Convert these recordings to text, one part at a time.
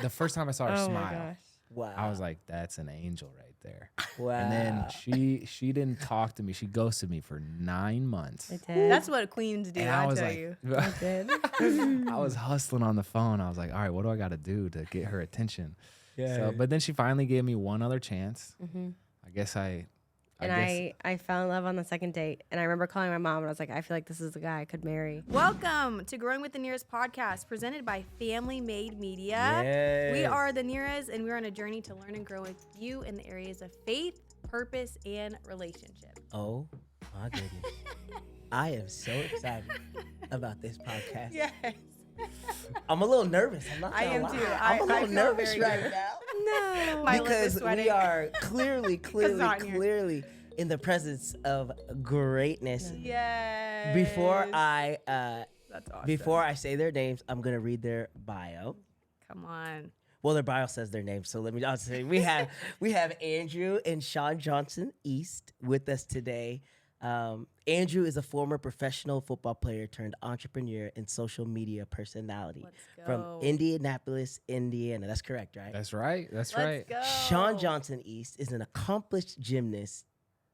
The first time I saw her Oh my smile, gosh. Wow. I was like, that's an angel right there. wow. And then she didn't talk to me. She ghosted me for 9 months. I did. That's what queens do. And I was tell like, you. I did. I was hustling on the phone. I was like, all right, what do I got to do to get her attention? yeah. So, but then she finally gave me one other chance. Mm-hmm. I guess I fell in love on the second date. And I remember calling my mom and I was like, I feel like this is the guy I could marry. Welcome to Growing with the Nhiras podcast, presented by Family Made Media. Yes. We are the Nhiras, and we're on a journey to learn and grow with you in the areas of faith, purpose, and relationship. Oh my goodness. I am so excited about this podcast. Yes. I'm a little nervous. I'm not I gonna am lie. too. I'm a I little feel nervous very right good. now. No. My lip is Because sweating. we are clearly not in here. clearly in the presence of greatness. Yes. Before That's awesome. before I say their names, I'm gonna read their bio. Come on. Well, their bio says their name, so I'll say we have Andrew and Shawn Johnson East with us today. Andrew is a former professional football player turned entrepreneur and social media personality Let's from go. Indianapolis, Indiana. That's correct, right? that's right. That's Let's right. go. Shawn Johnson East is an accomplished gymnast.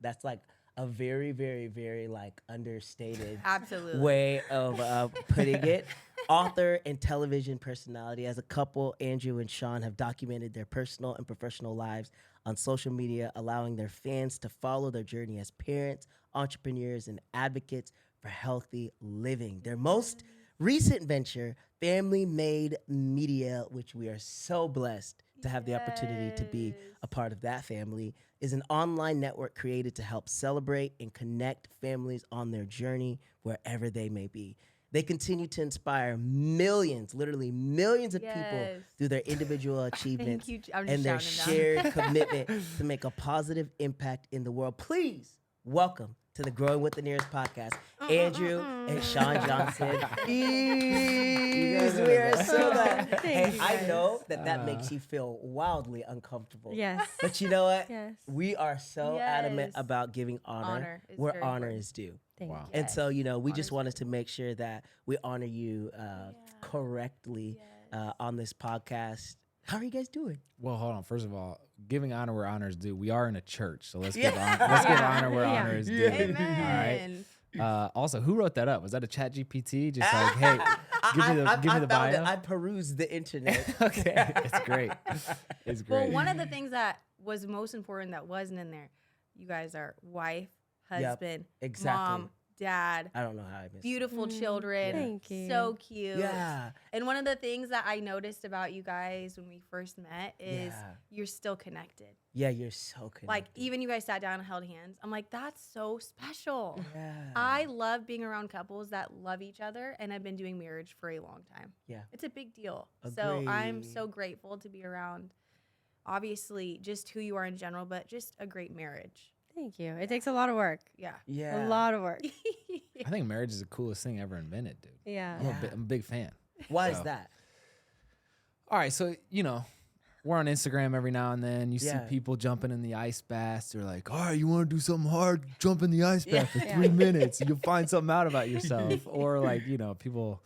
That's like a very, very, very like understated Absolutely. way of putting it. Author and television personality. As a couple, Andrew and Shawn have documented their personal and professional lives on social media, allowing their fans to follow their journey as parents, entrepreneurs, and advocates for healthy living. Their most recent venture, Family Made Media, which we are so blessed to have the opportunity to be a part of that family, is an online network created to help celebrate and connect families on their journey wherever they may be. They continue to inspire millions, literally millions of people Yes. through their individual achievements Thank you. I'm just and their shouting them down. shared commitment to make a positive impact in the world. Please welcome to the Growing with the Nhiras podcast, Andrew and Shawn Johnson. We are so glad. Thank Hey, you, I guys. know that makes you feel wildly uncomfortable. Yes. But you know what? Yes. We are so adamant Yes. about giving honor, Honor is where very honor important. is due. Thank Wow. you. And so, we just Honor's wanted to make sure that we honor you correctly on this podcast. How are you guys doing? Well, hold on. First of all, giving honor where honor is due. We are in a church, so let's Yeah. give honor where Yeah. honor is due. Yeah. Amen. All right. Also, who wrote that up? Was that a Chat GPT? Just like, hey, give me the I found bio. it. I perused the internet. Okay, it's great. It's great. Well, one of the things that was most important that wasn't in there, you guys are wife, husband, exactly. mom, dad, I don't know how I missed beautiful children. Thank you. So cute. it. Yeah. And one of the things that I noticed about you guys when we first met is Yeah. you're still connected. Yeah, you're so connected. Like, even you guys sat down and held hands. I'm like, that's so special. Yeah. I love being around couples that love each other and have been doing marriage for a long time. Yeah. It's a big deal. So I'm Agree. so grateful to be around, obviously, just who you are in general, but just a great marriage. Thank you. It takes a lot of work. Yeah. Yeah. A lot of work. I think marriage is the coolest thing ever invented, dude. Yeah. I'm a big fan. Why is So- that? All right, so we're on Instagram every now and then. You Yeah. see people jumping in the ice baths. They're like, all right, you want to do something hard? Jump in the ice bath for 3 minutes. You'll find something out about yourself. Or like, people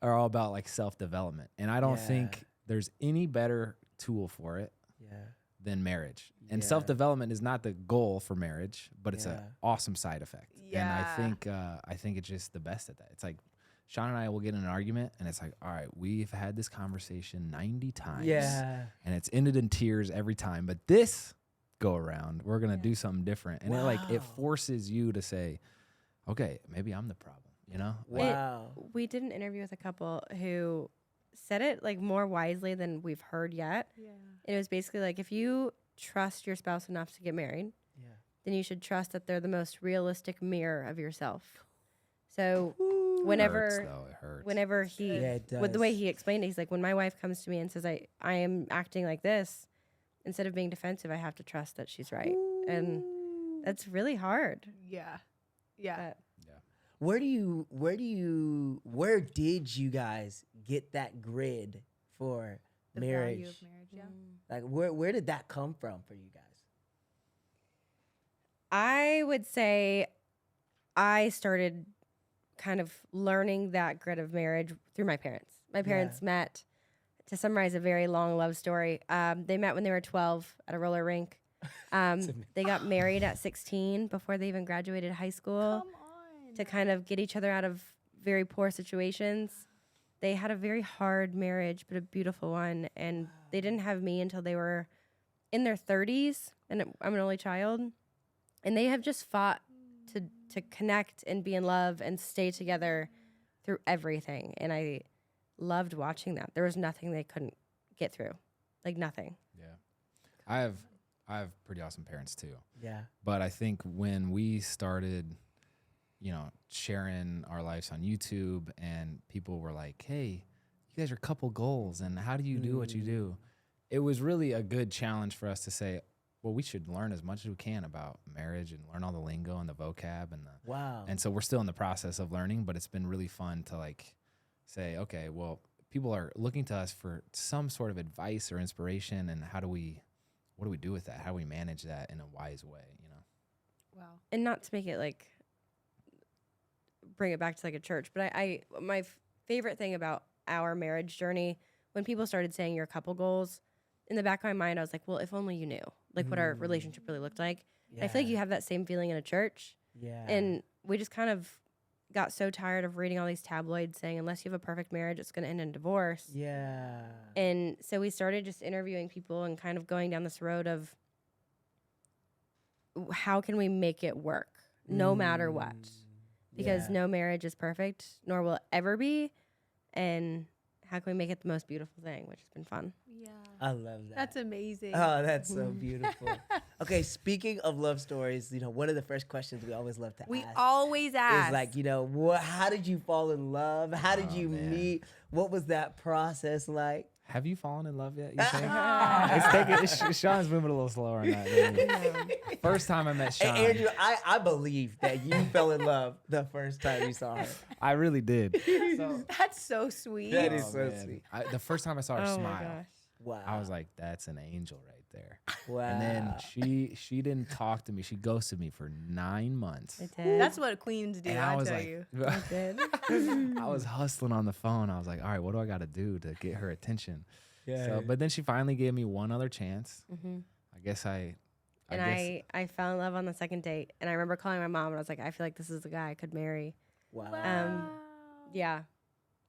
are all about like self-development. And I don't Yeah. think there's any better tool for it Yeah. than marriage. And Yeah. self-development is not the goal for marriage, but it's Yeah. an awesome side effect. Yeah. And I think it's just the best at that. It's like Shawn and I will get in an argument, and it's like, all right, we've had this conversation 90 times. Yeah. And it's ended in tears every time. But this go around, we're going to do something different. And it Wow. forces you to say, okay, maybe I'm the problem, Wow. We did an interview with a couple who said it like more wisely than we've heard yet. Yeah. And it was basically like, if you trust your spouse enough to get married, Yeah. then you should trust that they're the most realistic mirror of yourself. So It whenever hurts, though. It hurts. whenever he Yeah, it with the way does. he explained it, he's like, when my wife comes to me and says I am acting like this, instead of being defensive, I have to trust that she's right. And that's really hard. Yeah. Yeah. But Where did you guys get that grid for The marriage? value of marriage. Yeah. Like where did that come from for you guys? I would say I started kind of learning that grid of marriage through my parents. My parents met to summarize a very long love story, they met when they were 12 at a roller rink. They got married at 16 before they even graduated high school to kind of get each other out of very poor situations. They had a very hard marriage, but a beautiful one. And they didn't have me until they were in their 30s, and I'm an only child. And they have just fought to connect and be in love and stay together through everything. And I loved watching that. There was nothing they couldn't get through, like nothing. Yeah, I have pretty awesome parents too. Yeah. But I think when we started, sharing our lives on YouTube, and people were like, "Hey, you guys are couple goals, and how do you do what you do?" It was really a good challenge for us to say, well, we should learn as much as we can about marriage and learn all the lingo and the vocab and Wow. and so we're still in the process of learning, but it's been really fun to like say, okay, well, people are looking to us for some sort of advice or inspiration, and what do we do with that? How do we manage that in a wise way, Wow. And not to make it like bring it back to like a church, but my favorite thing about our marriage journey, when people started saying your couple goals, in the back of my mind, I was like, well, if only you knew like what our relationship really looked like. Yeah. I feel like you have that same feeling in a church. Yeah. And we just kind of got so tired of reading all these tabloids saying, unless you have a perfect marriage, it's going to end in divorce. Yeah. And so we started just interviewing people and kind of going down this road of how can we make it work no matter what? Because Yeah. no marriage is perfect, nor will it ever be. And how can we make it the most beautiful thing, which has been fun. Yeah. I love that. That's amazing. Oh, that's so beautiful. Okay, speaking of love stories, one of the first questions we always love to We ask always ask. is like, how did you fall in love? How did you man. meet? What was that process like? Have you fallen in love yet, you think? Sean's moving a little slower on that than me. First time I met Sean, And Andrew, I believe that you fell in love the first time you saw her. I really did. That's so sweet. That is so man. sweet. The first time I saw her Oh my smile, gosh. Wow. I was like, that's an angel right there. wow. And then she didn't talk to me. She ghosted me for 9 months. I did. That's what queens do. And I I was tell like, you. I did. I was hustling on the phone. I was like, all right, what do I got to do to get her attention? yeah. So, but then she finally gave me one other chance. Mm-hmm. I guess I I fell in love on the second date. And I remember calling my mom and I was like, I feel like this is the guy I could marry. wow. Yeah.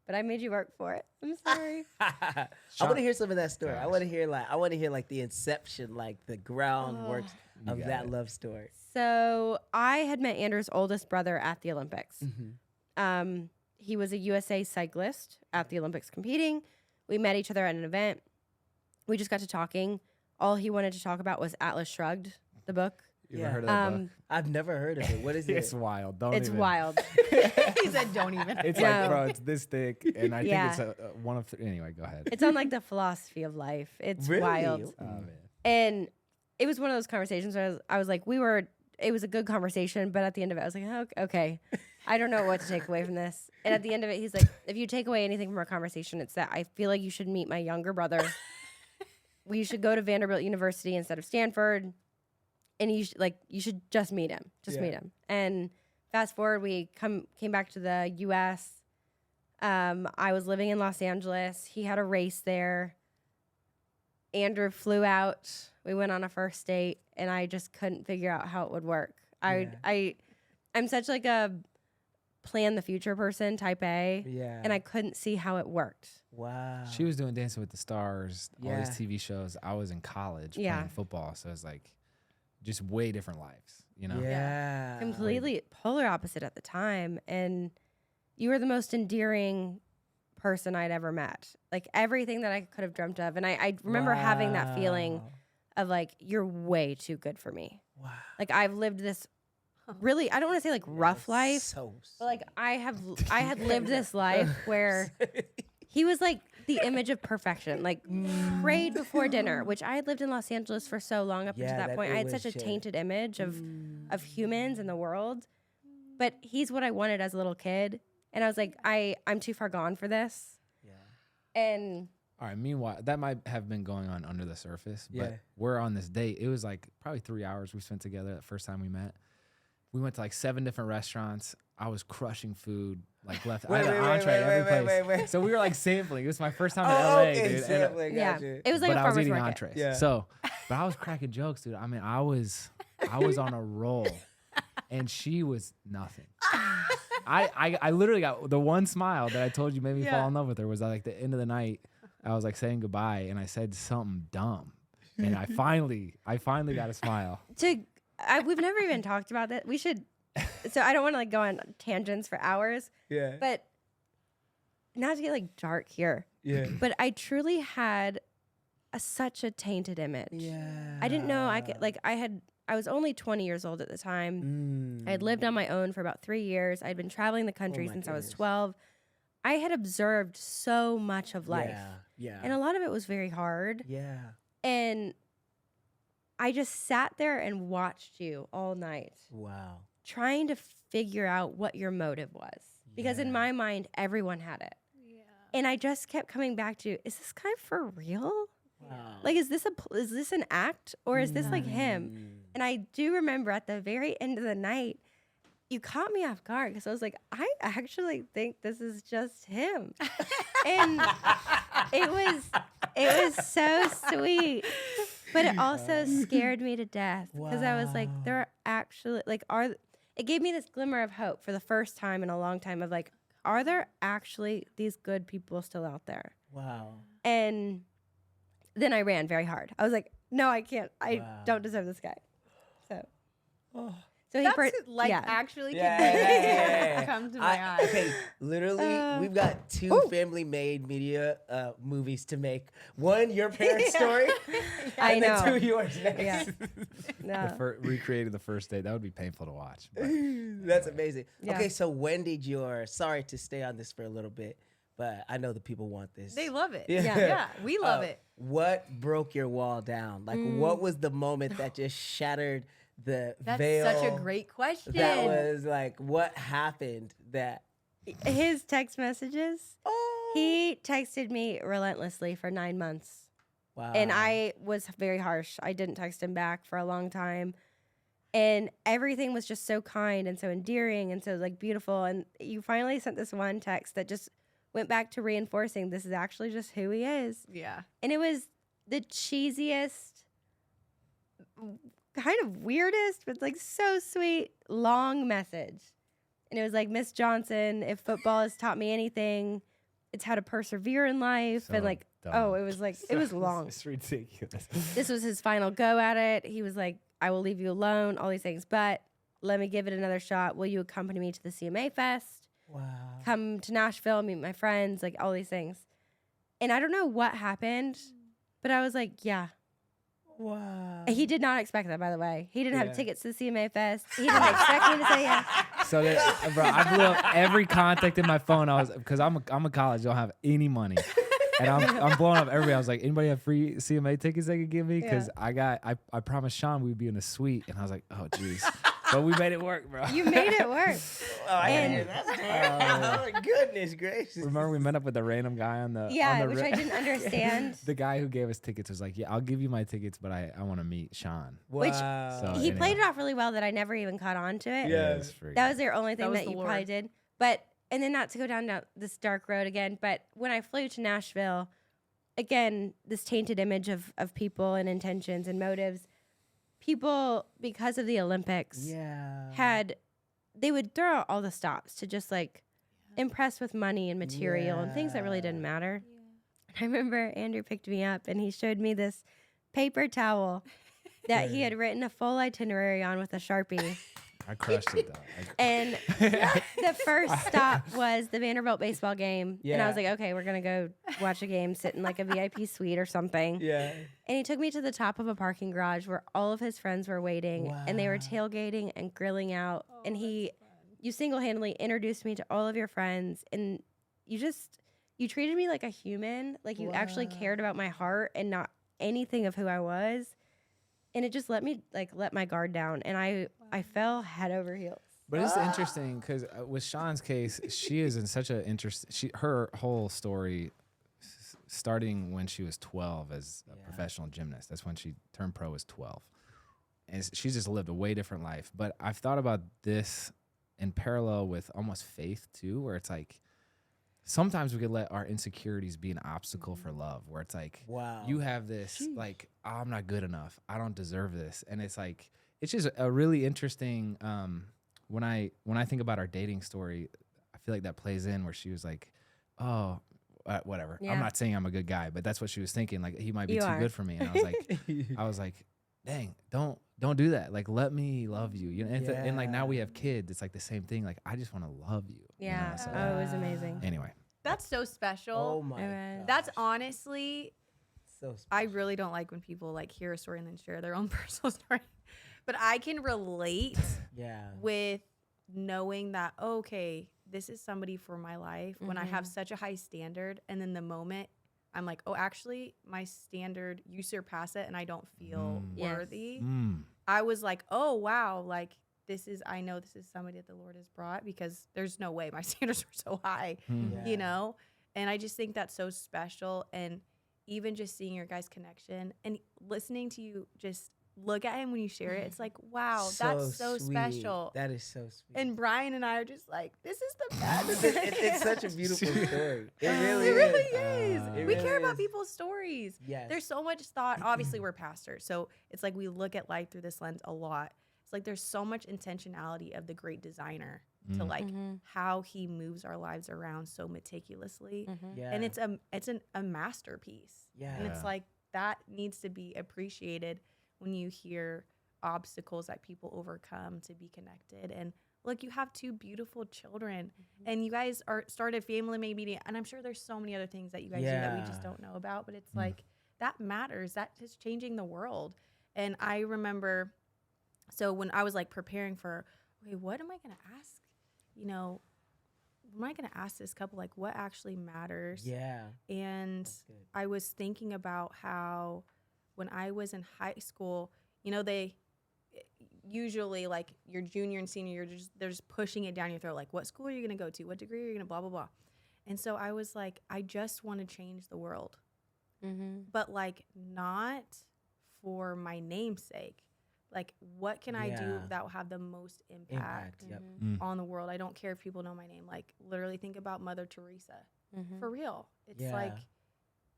But I made you work for it. I'm sorry. I want to hear some of that story. I want to hear like the inception, like the groundwork You of got that it. love story. So I had met Andrew's oldest brother at the Olympics. He was a USA cyclist at the Olympics competing. We met each other at an event. We just got to talking. All he wanted to talk about was Atlas Shrugged, the book. You Yeah. ever heard of that book? I've never heard of it. What is it? It's wild. Don't It's even. wild. He said, "Don't even." It's No. like, bro, it's this thick, and I Yeah. think it's one of. Anyway, go ahead. It's on like the philosophy of life. It's Really? wild. Oh man. And it was one of those conversations where I was like, it was a good conversation, but at the end of it, I was like, oh, okay, I don't know what to take away from this. And at the end of it, he's like, if you take away anything from our conversation, it's that I feel like you should meet my younger brother. You should go to Vanderbilt University instead of Stanford. And you should just meet him. Meet him. And fast forward, we came back to the U.S. I was living in Los Angeles. He had a race there. Andrew flew out. We went on a first date, and I just couldn't figure out how it would work. I'm such like a plan the future person, type A, Yeah. and I couldn't see how it worked. Wow. She was doing Dancing with the Stars, all these Yeah. TV shows. I was in college Yeah. playing football, so it's like just way different lives, Yeah. Completely polar opposite at the time, and you were the most endearing person I'd ever met. Like everything that I could have dreamt of, and I remember having that feeling Wow. of like, you're way too good for me. Wow. Like I've lived this really, I don't want to say like rough life, So but like I had lived this life where he was like the image of perfection, like prayed before dinner, which I had lived in Los Angeles for so long up Yeah, until that that point. I had image such a shit. tainted image of humans and the world, but he's what I wanted as a little kid. And I was like, I'm too far gone for this. Yeah. And All right. Meanwhile, that might have been going on under the surface, but Yeah. we're on this date. It was like probably 3 hours we spent together the first time we met. We went to like 7 different restaurants. I was crushing food. like left. I had an entree at every place. So we were like sampling. It was my first time in LA, dude. And, Sampling, Yeah, gotcha. it was like but a I was farmer's eating market. entrees. Yeah. So, but I was cracking jokes, dude. I mean, I was on a roll, and she was nothing. I literally got the one smile that I told you made me fall in love with her was at like the end of the night. I was like saying goodbye, and I said something dumb, and I finally got a smile. We've never even talked about that. We should. So I don't want to like go on tangents for hours. Yeah. But not to get like dark here. Yeah. But I truly had such a tainted image. Yeah. I didn't know I could like I was only 20 years old at the time. I had lived on my own for about 3 years. I'd been traveling the country my since I was goodness. 12. I had observed so much of life. Yeah. And a lot of it was very hard. Yeah. And I just sat there and watched you all night, Wow. trying to figure out what your motive was. Because in my mind, everyone had it. Yeah. And I just kept coming back to, is this guy for real? Wow. Like, is this an act or is this like him? And I do remember at the very end of the night, you caught me off guard because I was like, I actually think this is just him. And it was so sweet, but it also scared me to death because I was like, there are actually it gave me this glimmer of hope for the first time in a long time of like, are there actually these good people still out there? Wow. And then I ran very hard. I was like, no, I can't. I Wow. don't deserve this guy. So, Oh. so That's he actually Yeah. come to my eyes. Okay, literally, we've got two family-made media movies to make. One, your parents' story, I and know. then two, yours next. Yeah. No. Recreating the first date, that would be painful to watch. But That's amazing. Yeah. Okay, so when did sorry to stay on this for a little bit, but I know the people want this. They love it. Yeah. Yeah, we love it. What broke your wall down? Like, what was the moment that just shattered the That's veil? such a great question. That was like, what happened that? His text messages. Oh. He texted me relentlessly for 9 months. Wow. And I was very harsh. I didn't text him back for a long time. And everything was just so kind and so endearing and so like beautiful. And you finally sent this one text that just went back to reinforcing this is actually just who he is. Yeah. And it was the cheesiest, kind of weirdest, but like so sweet, long message. And it was like, Miss Johnson, if football has taught me anything, it's how to persevere in life. So and like, dumb. oh, it was like, it was long. It's ridiculous. This was his final go at it. He was like, I will leave you alone, all these things, but let me give it another shot. Will you accompany me to the CMA Fest? Wow. Come to Nashville, meet my friends, like all these things. And I don't know what happened, but I was like, yeah. Wow. He did not expect that, by the way. He didn't Yeah. have tickets to the CMA Fest. He didn't expect me to say yes. So, bro, I blew up every contact in my phone. Because I'm a college, don't have any money. And I'm blowing up everybody. I was like, anybody have free CMA tickets they could give me? Because I promised Shawn we'd be in a suite. And I was like, oh, geez. But we made it work, bro. You made it work. Oh, I And- hear that. Oh, goodness gracious. Remember we met up with the random guy on the Yeah, on the which I didn't understand. The guy who gave us tickets was like, yeah, I'll give you my tickets, but I want to meet Shawn. Which Wow. So- He anyway. played it off really well that I never even caught on to it. Yeah. It was freaking- That was their only thing was that the you Lord. probably did. But, and then not to go down this dark road again, but when I flew to Nashville, again, this tainted image of people and intentions and motives, people, because of the Olympics, Yeah. they would throw out all the stops to just like impress with money and material and things that really didn't matter. I remember Andrew picked me up and he showed me this paper towel that he had written a full itinerary on with a Sharpie. I crushed it, though. And the first stop was the Vanderbilt baseball game. And I was Yeah. like, okay, we're going to go watch a game, sit in like a VIP suite or something. Yeah. And he took me to the top of a parking garage where all of his friends were waiting and they were tailgating and grilling out. And you single-handedly introduced me to all of your friends. And you treated me like a human, like you actually cared about my heart and not anything of who I was. And it just let me let my guard down. And I fell head over heels. But it's interesting because with Shawn's case, she is in such a her whole story starting when she was 12 as a professional gymnast. That's when she turned pro as 12. And she's just lived a way different life. But I've thought about this in parallel with almost faith too, where it's like sometimes we could let our insecurities be an obstacle for love, where it's like, Wow. you have this, like, oh, I'm not good enough, I don't deserve this. And it's like, it's just a really interesting, when I think about our dating story, I feel like that plays in where she was like, oh, whatever. Yeah. I'm not saying I'm a good guy, but that's what she was thinking. Like, he might be You too are. good for me. And I was like, dang, don't do that. Like, let me love you. You know, and like now we have kids. It's like the same thing. Like, I just want to love you. Yeah. You know? So Oh, it was amazing. anyway, That's so special. Oh my Alright. god. That's honestly, so I really don't like when people like hear a story and then share their own personal story. But I can relate yeah. with knowing that, okay, this is somebody for my life when I have such a high standard. And then the moment I'm like, oh, actually, my standard, you surpass it and I don't feel Yes. worthy. Mm. I was like, oh, wow, like I know this is somebody that the Lord has brought because there's no way my standards were so high, Yeah. you know? And I just think that's so special. And even just seeing your guys' connection and listening to you just look at him when you share it, it's like, wow, that's so sweet. special. That is so sweet. And Brian and I are just like, this is the best. it's such a beautiful story. It really It really is. is. It We really care about is. people's stories. Yes. There's so much thought. Obviously, we're pastors, so it's like we look at life through this lens a lot. It's like there's so much intentionality of the great designer to like how he moves our lives around so meticulously, Yeah. and it's a masterpiece. Yeah. And it's like that needs to be appreciated when you hear obstacles that people overcome to be connected. And look, you have two beautiful children, and you guys started Family Made Media, and I'm sure there's so many other things that you guys do that we just don't know about, but it's like that matters. That is changing the world. And I remember, so when I was like preparing for, okay, what am I going to ask? You know, what am I going to ask this couple? Like, what actually matters? Yeah. And good. I was thinking about how when I was in high school, you know, they usually like your junior and senior year, they're just pushing it down your throat. Like, what school are you going to go to? What degree are you going to blah, blah, blah. And so I was like, I just want to change the world, but like not for my namesake. Like, what can I do Yeah. that will have the most impact Yep. on the world? I don't care if people know my name. Like, literally think about Mother Teresa. For real. It's Yeah. like,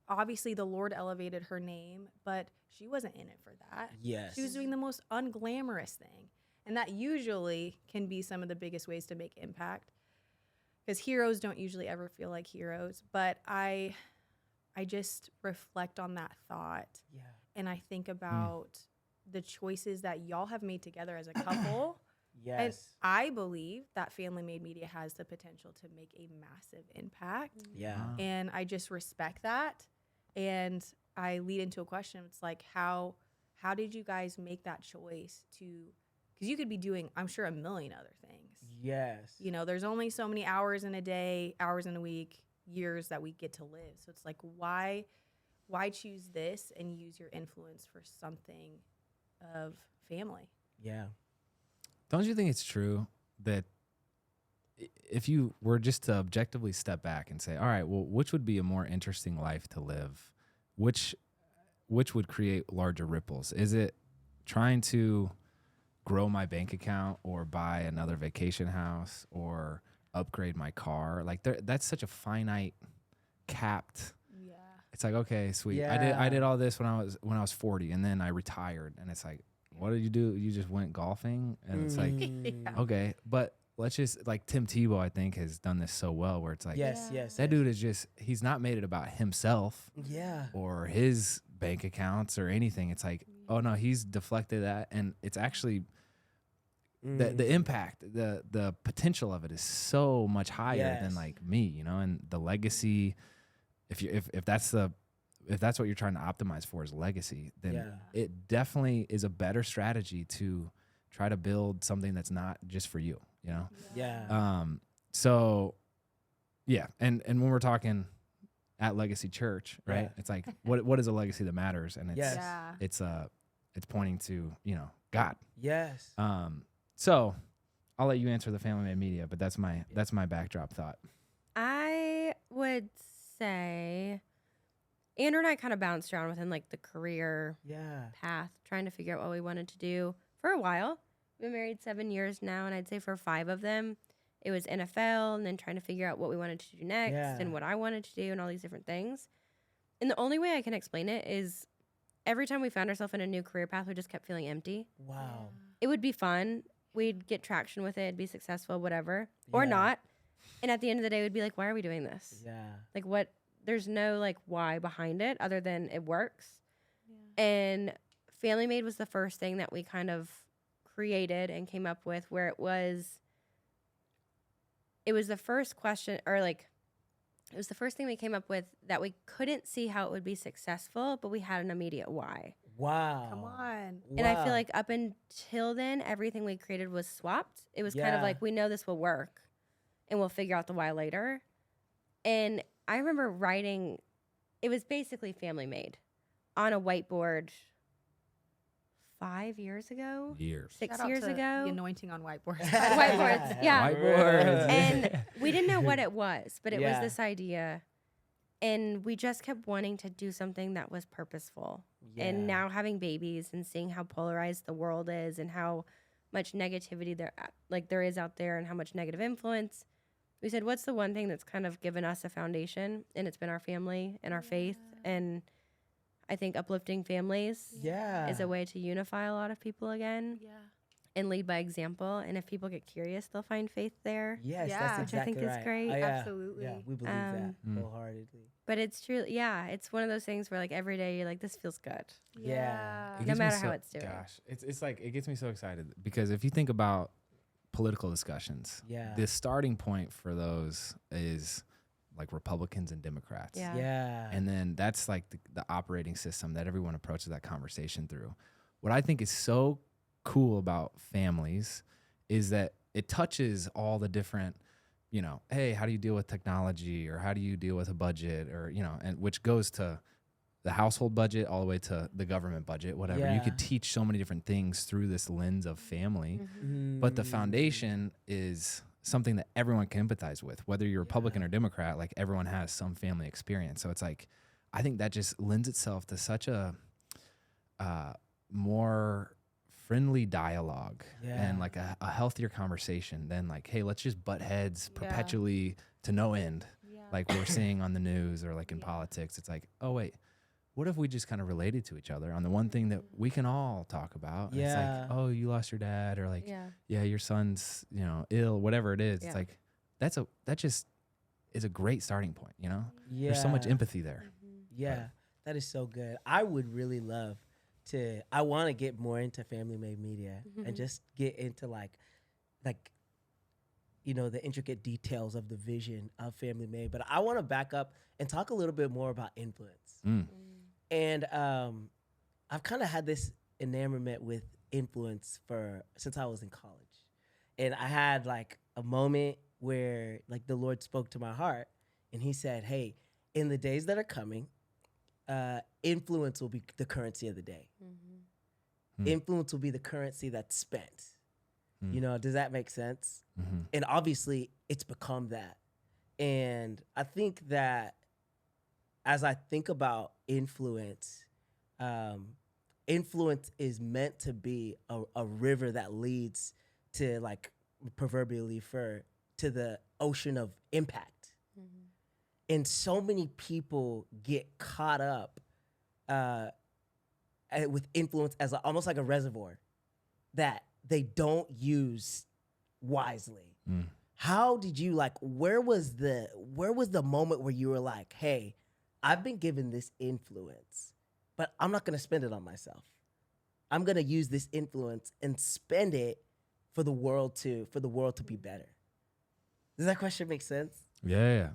obviously the Lord elevated her name, but she wasn't in it for that. Yes. She was doing the most unglamorous thing. And that usually can be some of the biggest ways to make impact. Because heroes don't usually ever feel like heroes. But I just reflect on that thought. Yeah. And I think about the choices that y'all have made together as a couple. Yes. And I believe that Family Made Media has the potential to make a massive impact. Yeah. And I just respect that. And I lead into a question. It's like, how did you guys make that choice to, because you could be doing, I'm sure, a million other things. Yes. You know, there's only so many hours in a day, hours in a week, years that we get to live. So it's like, why choose this and use your influence for something of family? Yeah. Don't you think it's true that if you were just to objectively step back and say, all right, well, which would be a more interesting life to live? Which would create larger ripples? Is it trying to grow my bank account or buy another vacation house or upgrade my car? Like that's such a finite, capped. Yeah. It's like, okay, sweet. Yeah. I did all this when I was 40 and then I retired, and it's like, what did you do? You just went golfing? And it's like, Yeah. okay, but let's just, like, Tim Tebow, I think, has done this so well where it's like, Yes. Yes. that dude is just, he's not made it about himself Yeah. or his bank accounts or anything. It's like, oh no, he's deflected that, and it's actually the impact, the potential of it is so much higher than Yes. like me, you know, and the legacy. If that's what you're trying to optimize for is legacy, then Yeah. it definitely is a better strategy to try to build something that's not just for you, you know? Yeah. So yeah. And when we're talking at Legacy Church, right? Yeah. It's like, what is a legacy that matters? And it's, Yes. Yeah. it's pointing to, you know, God. Yes. So I'll let you answer the Family Made Media, but that's my backdrop thought. I would say Andrew and I kind of bounced around within like the career Yeah. path, trying to figure out what we wanted to do for a while. We've been married 7 years now, and I'd say for 5 of them, it was NFL and then trying to figure out what we wanted to do next and what I wanted to do and all these different things. And the only way I can explain it is every time we found ourselves in a new career path, we just kept feeling empty. Wow. It would be fun. We'd get traction with it, it'd be successful, whatever, or Yeah. not. And at the end of the day, we'd be like, why are we doing this? Yeah. Like, what? There's no like why behind it other than it works. Yeah. And Family Made was the first thing that we kind of created and came up with, where it was the first question, or like it was the first thing we came up with that we couldn't see how it would be successful, but we had an immediate why. Wow. Come on. And I feel like up until then, everything we created was swapped. It was kind of Yeah. like, we know this will work and we'll figure out the why later. And I remember writing, it was basically Family Made on a whiteboard 5 years ago, Years. 6 Shout out years to ago. The anointing on whiteboards. Whiteboards, yeah. Whiteboards. And we didn't know what it was, but it was Yeah. this idea. And we just kept wanting to do something that was purposeful. And now having babies and seeing how polarized the world is and how much negativity there is out there and how much negative influence, we said, what's the one thing that's kind of given us a foundation? And it's been our family and our faith. And I think uplifting families Yeah. is a way to unify a lot of people again Yeah. and lead by example. And if people get curious, they'll find faith there. Yes, Yeah. that's Which I think exactly is right. great. Oh, yeah. Absolutely. Yeah, we believe that Mm. wholeheartedly. But it's true. Yeah, it's one of those things where like every day you're like, this feels good. Yeah. It No gets me matter how it's doing. Gosh, it's like it gets me so excited because if you think about political discussions, Yeah. the starting point for those is like Republicans and Democrats. Yeah. Yeah. And then that's like the operating system that everyone approaches that conversation through. What I think is so cool about families is that it touches all the different, hey, how do you deal with technology, or how do you deal with a budget, or, and which goes to the household budget all the way to the government budget, whatever. You Yeah. could teach so many different things through this lens of family. Mm-hmm. But the foundation is something that everyone can empathize with, whether you're Republican or Democrat. Like, everyone has some family experience. So it's like, I think that just lends itself to such a more friendly dialogue and like a healthier conversation than like, hey, let's just butt heads perpetually to no end, like we're seeing on the news or like in politics. It's like, oh wait, what if we just kind of related to each other on the one thing that we can all talk about? And it's like, oh, you lost your dad, or like, yeah, your son's, ill, whatever it is. Yeah. It's like, that just is a great starting point, Yeah. There's so much empathy there. Yeah, that is so good. I would really love I want to get more into Family Made Media and just get into like, the intricate details of the vision of Family Made. But I want to back up and talk a little bit more about influence. And I've kind of had this enamorment with influence since I was in college. And I had like a moment where like the Lord spoke to my heart and he said, hey, in the days that are coming, influence will be the currency of the day. Influence will be the currency that's spent. Does that make sense? And obviously it's become that. And I think that as I think about influence, influence is meant to be a river that leads to, like, proverbially to the ocean of impact. And so many people get caught up with influence as almost like a reservoir that they don't use wisely. How did you, like, where was the moment where you were like, hey, I've been given this influence, but I'm not going to spend it on myself. I'm going to use this influence and spend it for the world to be better. Does that question make sense? Yeah.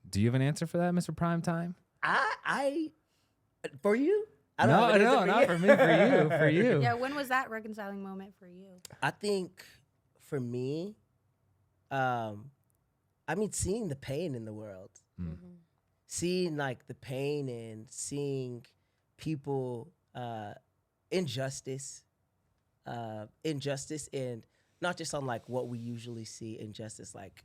Do you have an answer for that, Mr. Primetime? I for you? I No, have an answer not you. for me, for you, for you. Yeah, when was that reconciling moment for you? I think for me, seeing the pain in the world, seeing like the pain and seeing people injustice and not just on like what we usually see injustice, like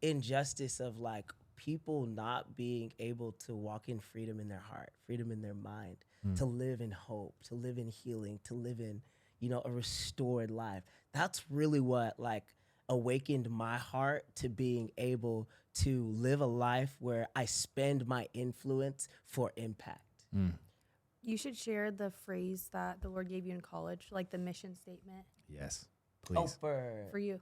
injustice of like people not being able to walk in freedom in their heart, freedom in their mind, to live in hope, to live in healing, to live in, a restored life. That's really what like awakened my heart to being able to live a life where I spend my influence for impact. You should share the phrase that the Lord gave you in college, like the mission statement Yes, Oh, please. for you.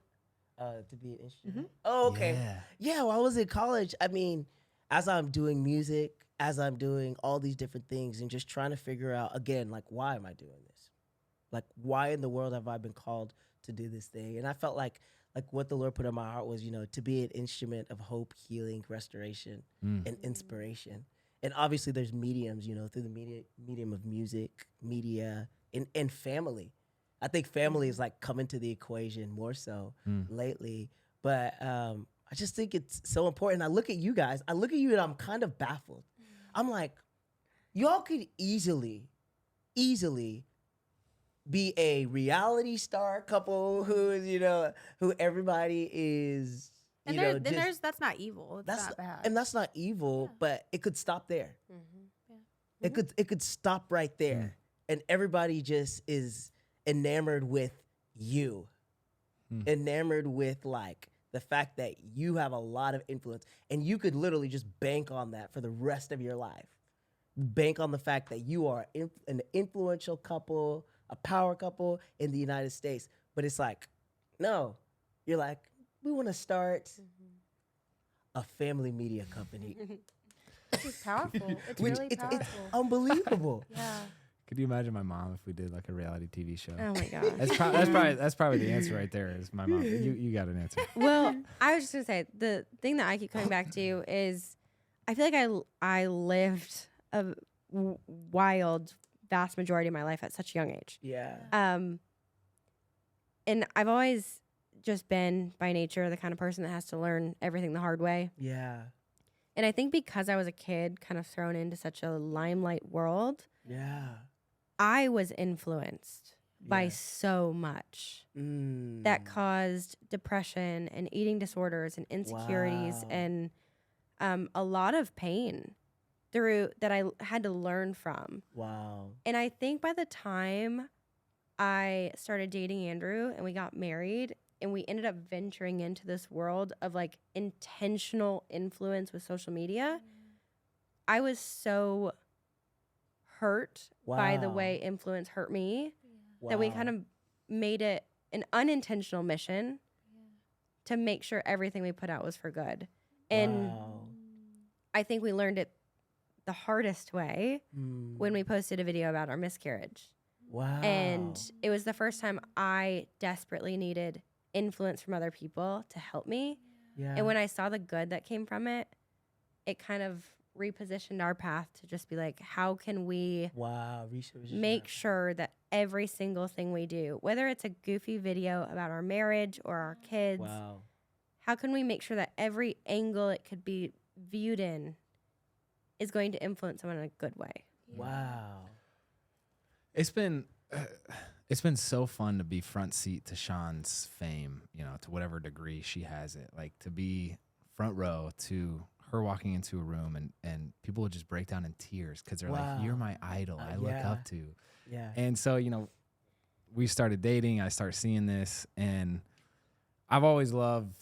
to be an instrument. Oh, okay. Yeah, while I was in college, I mean, as I'm doing music, as I'm doing all these different things and just trying to figure out again, like, why am I doing this? Like, why in the world have I been called to do this thing? And I felt like what the Lord put in my heart was, to be an instrument of hope, healing, restoration, and inspiration. And obviously there's mediums, through the medium of music, media, and family. I think family is like coming to the equation more so lately. But I just think it's so important. I look at you guys, and I'm kind of baffled. I'm like, y'all could easily be a reality star couple who everybody is, And there's that's not evil. It's not bad. and that's not evil, but it could stop there. Mm-hmm. It could stop right there, and everybody just is enamored with you, enamored with like the fact that you have a lot of influence, and you could literally just bank on that for the rest of your life. Bank on the fact that you are an influential couple, a power couple in the United States. But it's like, no, you're like, we want to start a family media company. It's powerful. It's Which really it's powerful. unbelievable. Yeah. Could you imagine my mom if we did like a reality TV show? Oh my god. That's probably the answer right there. Is my mom? You got an answer. Well, I was just gonna say the thing that I keep coming back to is I feel like I lived a wild vast majority of my life at such a young age. Yeah. And I've always just been by nature the kind of person that has to learn everything the hard way. Yeah. And I think because I was a kid kind of thrown into such a limelight world, Yeah. I was influenced by Yeah. so much that caused depression and eating disorders and insecurities Wow. and a lot of pain through that I had to learn from. Wow. And I think by the time I started dating Andrew and we got married and we ended up venturing into this world of like intentional influence with social media, I was so hurt by the Wow. way influence hurt me that we kind of made it an unintentional mission to make sure everything we put out was for good. And Wow. I think we learned it the hardest way when we posted a video about our miscarriage. Wow. And it was the first time I desperately needed influence from other people to help me. Yeah. And when I saw the good that came from it, it kind of repositioned our path to just be like, how can we make sure that every single thing we do, whether it's a goofy video about our marriage or our kids, how can we make sure that every angle it could be viewed in is going to influence someone in a good way? Wow. It's been so fun to be front seat to Shawn's fame, to whatever degree she has it. Like to be front row to her walking into a room and people would just break down in tears because they're like, you're my idol. I look up to. Yeah. And so, we started dating. I started seeing this, and I've always loved,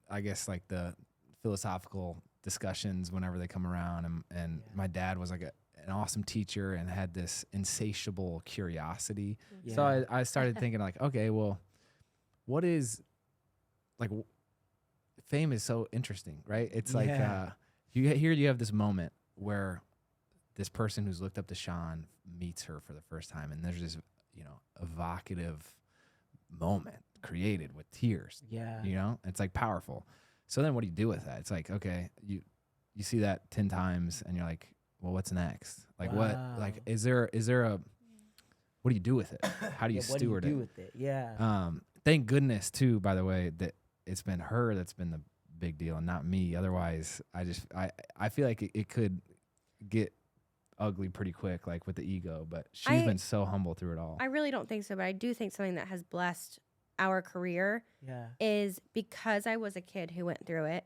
I guess, like the philosophical discussions whenever they come around. And my dad was like an awesome teacher and had this insatiable curiosity. Yeah. So I started thinking like, okay, well, what is like fame is so interesting, right? It's like you have this moment where this person who's looked up to Shawn meets her for the first time, and there's this evocative moment created with tears. Yeah. It's like powerful. So then what do you do with that? It's like, okay, you see that 10 times and you're like, well, what's next? Like what, like, is there a, what do you do with it? How do you steward what do you do it? with it? Yeah. Thank goodness too, by the way, that it's been her that's been the big deal and not me. Otherwise I feel like it could get ugly pretty quick, like with the ego, but she's been so humble through it all. I really don't think so, but I do think something that has blessed our career is because I was a kid who went through it.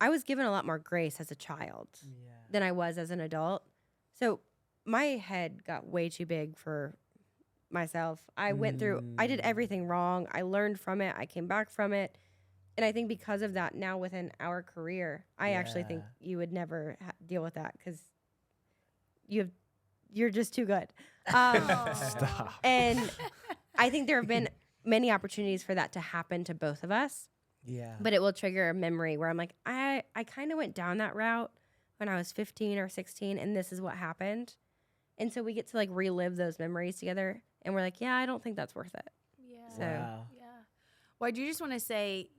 I was given a lot more grace as a child than I was as an adult. So my head got way too big for myself. I went through, I did everything wrong. I learned from it. I came back from it. And I think because of that, now within our career, I actually think you would never deal with that because you're just too good. Stop. And I think there have been many opportunities for that to happen to both of us. Yeah. But it will trigger a memory where I'm like, I kind of went down that route when I was 15 or 16, and this is what happened. And so we get to like relive those memories together, and we're like, yeah, I don't think that's worth it. Yeah. So Wow. Yeah. Well, I do just want to say,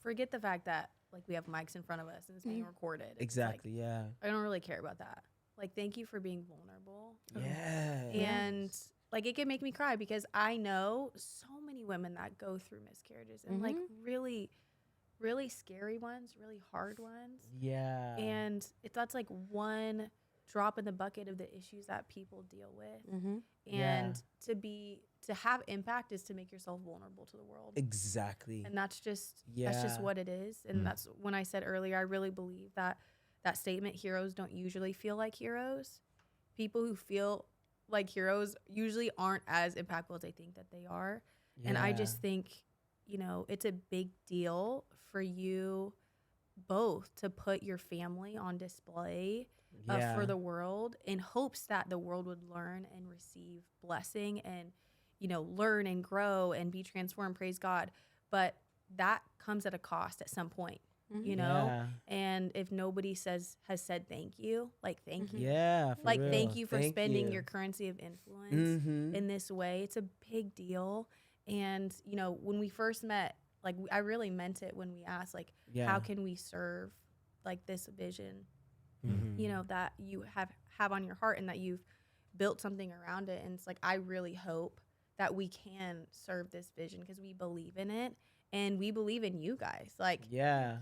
forget the fact that like we have mics in front of us and it's being recorded. It's Exactly. like, Yeah. I don't really care about that. Like, thank you for being vulnerable. Yeah. And like, it can make me cry because I know so many women that go through miscarriages and like really, really scary ones, really hard ones. Yeah. And that's like one drop in the bucket of the issues that people deal with. And to have impact is to make yourself vulnerable to the world. Exactly. And that's just what it is. And that's when I said earlier, I really believe that statement, heroes don't usually feel like heroes. People who feel like heroes usually aren't as impactful as they think that they are. And I just think, it's a big deal for you both to put your family on display for the world in hopes that the world would learn and receive blessing and, learn and grow and be transformed, praise God. But that comes at a cost at some point, and if nobody has said thank you, like, thank you. Yeah. For Like, real. thank you for spending you. your currency of influence in this way. It's a big deal. And, when we first met, like, I really meant it when we asked, like, how can we serve, like, this vision, that you have on your heart and that you've built something around it. And it's like, I really hope that we can serve this vision because we believe in it and we believe in you guys. Like,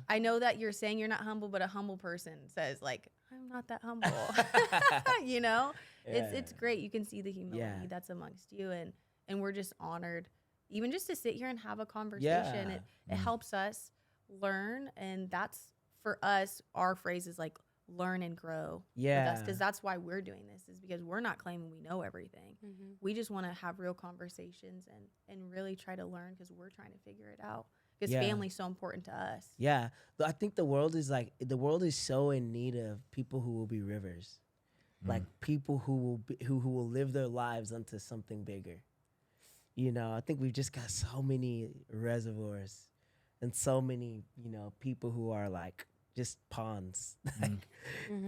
I know that you're saying you're not humble, but a humble person says, like, I'm not that humble. It's great. You can see the humility that's amongst you. And we're just honored even just to sit here and have a conversation. It helps us learn. And that's, for us, our phrase is like, learn and grow with us, because that's why we're doing this, is because we're not claiming we know everything. We just want to have real conversations and really try to learn, because we're trying to figure it out, because family's so important to us. I think the world is so in need of people who will be rivers, like people who will live their lives unto something bigger. I think we've just got so many reservoirs and so many people who are like just ponds,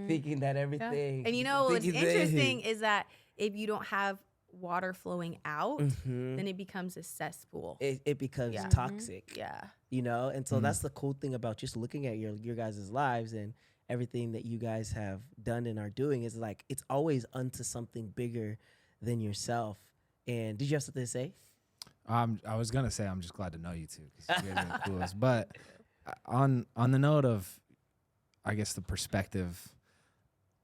thinking that everything. And what's interesting is that if you don't have water flowing out, then it becomes a cesspool. It becomes toxic. And so that's the cool thing about just looking at your guys' lives and everything that you guys have done and are doing, is like it's always unto something bigger than yourself. And did you have something to say? I was gonna say I'm just glad to know you two, because you guys are the coolest. But on the note of, I guess, the perspective,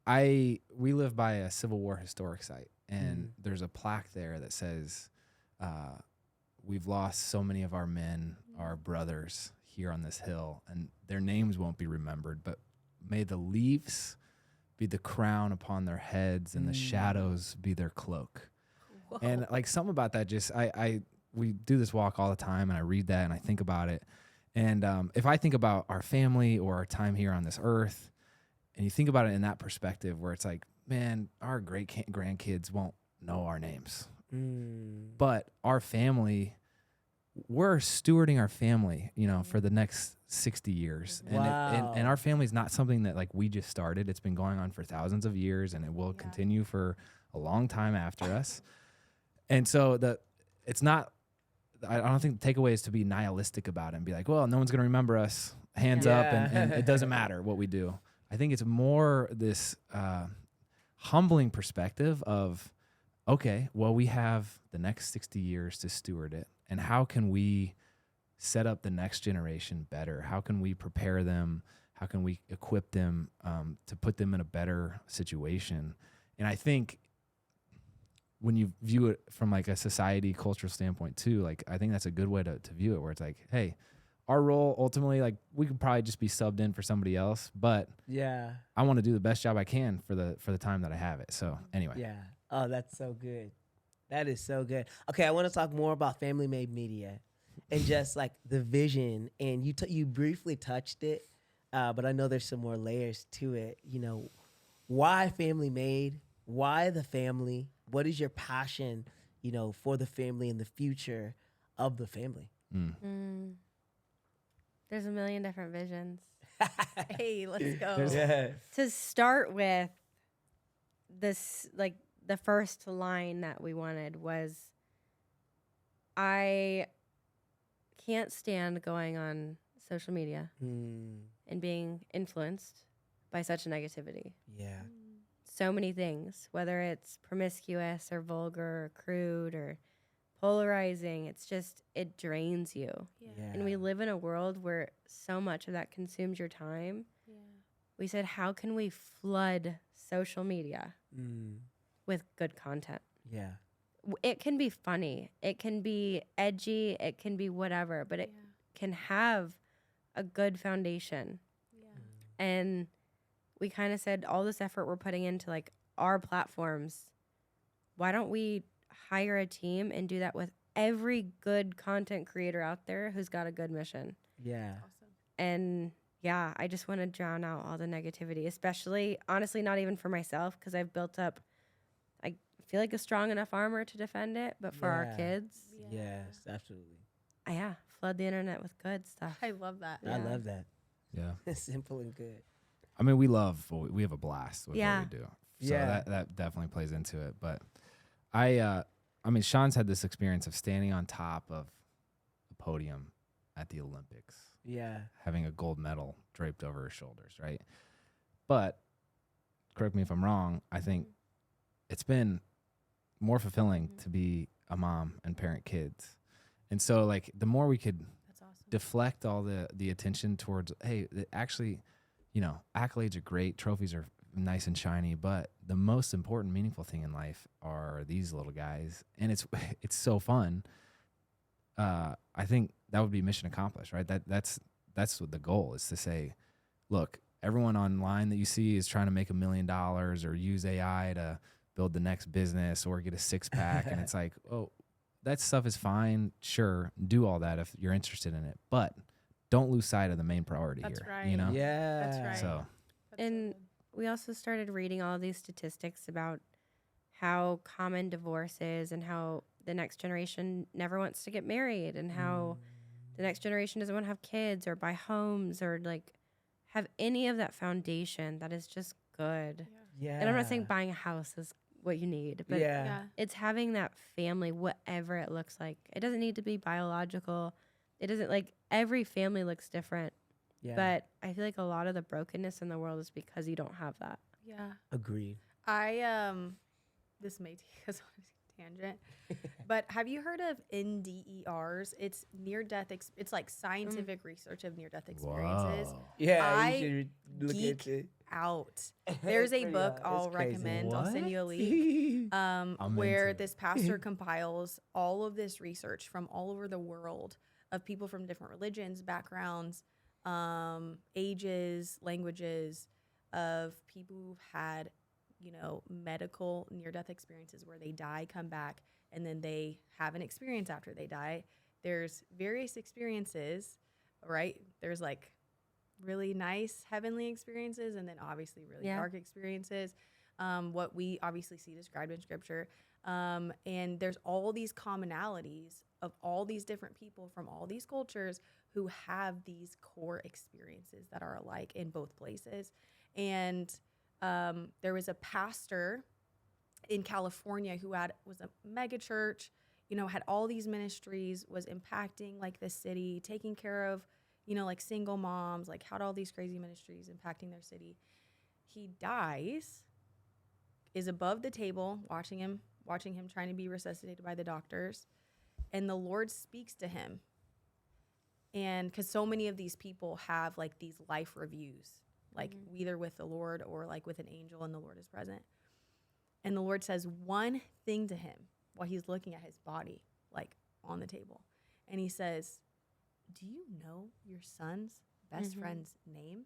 we live by a Civil War historic site, and there's a plaque there that says, we've lost so many of our men, our brothers here on this hill, and their names won't be remembered, but may the leaves be the crown upon their heads and the shadows be their cloak. Whoa. And like something about that, just we do this walk all the time, and I read that and I think about it. And if I think about our family or our time here on this earth, and you think about it in that perspective, where it's like, man, our great grandkids won't know our names, but our family, we're stewarding our family, for the next 60 years. Wow. And our family is not something that like we just started. It's been going on for thousands of years, and it will continue for a long time after us. And so it's not, I don't think the takeaway is to be nihilistic about it and be like, well, no one's going to remember us, hands up, and it doesn't matter what we do. I think it's more this humbling perspective of, okay, well, we have the next 60 years to steward it. And how can we set up the next generation better? How can we prepare them? How can we equip them to put them in a better situation? And I think when you view it from like a society, cultural standpoint too, like I think that's a good way to view it, where it's like, hey, our role ultimately, like we could probably just be subbed in for somebody else, but I want to do the best job I can for the time that I have it. So anyway. Oh, that's so good. That is so good. Okay, I want to talk more about family made media and just like the vision. And you briefly touched it, but I know there's some more layers to it. You know, why family made? Why the family? What is your passion, you know, for the family and the future of the family? There's a million different visions. Hey, let's go. There's- Yeah. To start with, this, like, the first line that we wanted was, I can't stand going on social media and being influenced by such negativity. Yeah. So many things, whether it's promiscuous or vulgar or crude or polarizing, it's just, it drains you. Yeah. And we live in a world where so much of that consumes your time. Yeah. We said, how can we flood social media with good content? Yeah. It can be funny, it can be edgy, it can be whatever, but it can have a good foundation. Yeah. And we kind of said, all this effort we're putting into like our platforms, why don't we hire a team and do that with every good content creator out there who's got a good mission? Yeah. Awesome. And yeah, I just want to drown out all the negativity, especially, honestly, not even for myself, because I've built up, I feel like, a strong enough armor to defend it, but for our Yeah. kids, Yes, absolutely. yeah, flood the internet with good stuff. I love that. I Yeah. love that. Yeah. Simple and good. I mean, we have a blast with Yeah. what we do. So Yeah. that definitely plays into it. But I mean, Sean's had this experience of standing on top of a podium at the Olympics, Yeah. having a gold medal draped over his shoulders, right? But correct me if I'm wrong, I think it's been more fulfilling to be a mom and parent kids. And so, like, the more we could That's awesome. deflect all the attention towards, hey, actually, you know, accolades are great, trophies are nice and shiny, but the most important, meaningful thing in life are these little guys, and it's so fun. I think that would be mission accomplished, right? That's what the goal is, to say, look, everyone online that you see is trying to make $1 million or use AI to build the next business or get a six pack, and it's like, oh, that stuff is fine, sure, do all that if you're interested in it, but don't lose sight of the main priority That's here. right. You know? Yeah. That's right. So That's And so we also started reading all these statistics about how common divorce is and how the next generation never wants to get married and how the next generation doesn't want to have kids or buy homes or like have any of that foundation that is just good. good. Yeah. And I'm not saying buying a house is what you need, but Yeah. yeah. it's having that family, whatever it looks like. It doesn't need to be biological. It doesn't, like, every family looks different. Yeah. But I feel like a lot of the brokenness in the world is because you don't have that. Yeah. Agreed. This may take us on a tangent, but have you heard of NDERs? It's near death. It's like scientific research of near death experiences. whoa. Yeah. I you should look geek into Out. There's a Pretty, book it's I'll crazy. recommend. I'll send you a link. it. I'm Where into it. this pastor compiles all of this research from all over the world of people from different religions, backgrounds, ages, languages, of people who've had, you know, medical near-death experiences where they die, come back, and then they have an experience after they die. There's various experiences, right? There's like really nice heavenly experiences, and then obviously really dark experiences. What we obviously see described in scripture. And there's all these commonalities of all these different people from all these cultures who have these core experiences that are alike in both places. And there was a pastor in California who was a mega church, you know, had all these ministries, was impacting like the city, taking care of, you know, like single moms, like had all these crazy ministries impacting their city. He dies, is above the table, watching him trying to be resuscitated by the doctors. And the Lord speaks to him. And because so many of these people have like these life reviews, like either with the Lord or like with an angel and the Lord is present. And the Lord says one thing to him while he's looking at his body, like on the table. And he says, do you know your son's best friend's name?